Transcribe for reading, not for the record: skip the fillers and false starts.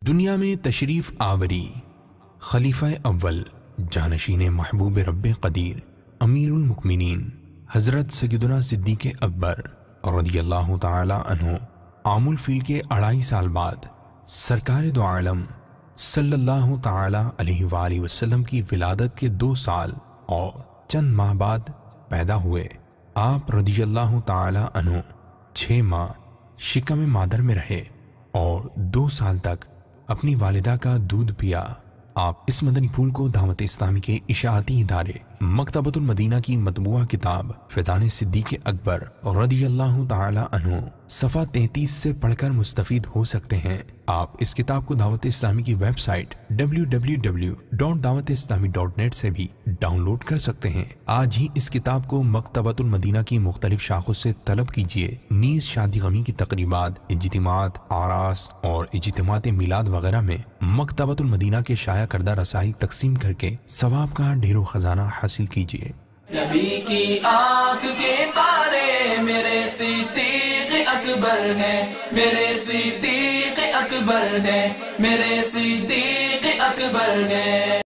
دنیا میں تشریف آوری خلیفہ اول جانشین محبوب رب قدیر امیر المؤمنین حضرت سیدنا صدیق اکبر رضی اللہ تعالی عنہ عام الفیل کے 2.5 سال بعد سرکار دو عالم صلی اللہ تعالی علیہ وآلہ وسلم کی ولادت کے 2 سال اور چند ماہ بعد پیدا ہوئے۔ آپ رضی اللہ تعالی عنہ 6 ماہ شکم مادر میں رہے اور 2 سال تک اپنی والدہ کا دودھ پیا۔ آپ اس مدنی پھول کو دعوت اسلامی کے اشاعتی ادارے مکتبۃ المدینہ کی مطبوعہ کتاب فیضان صدیق اکبر رضی اللہ تعالی عنہ صفحہ 33 سے پڑھ کر مستفید ہو سکتے ہیں۔ آپ اس کتاب کو دعوت اسلامی کی ویب سائٹ www.dawatislami.net سے بھی ڈاؤن لوڈ کر سکتے ہیں۔ آج ہی اس کتاب کو مکتبۃ المدینہ کی مختلف شاخوں سے طلب کیجیے۔ نیز شادی غمی کی تقریبات، اجتماعات، آراس اور اجتماعات میلاد وغیرہ میں مکتبۃ المدینہ کے شائع کردہ رسائل تقسیم کر کے ثواب کا ڈھیر و خزانہ حاصل کیجیے۔ نبی کی آنکھ کے تارے میرے صدیق اکبر ہے، میرے صدیق اکبر ہے، میرے صدیق اکبر ہے۔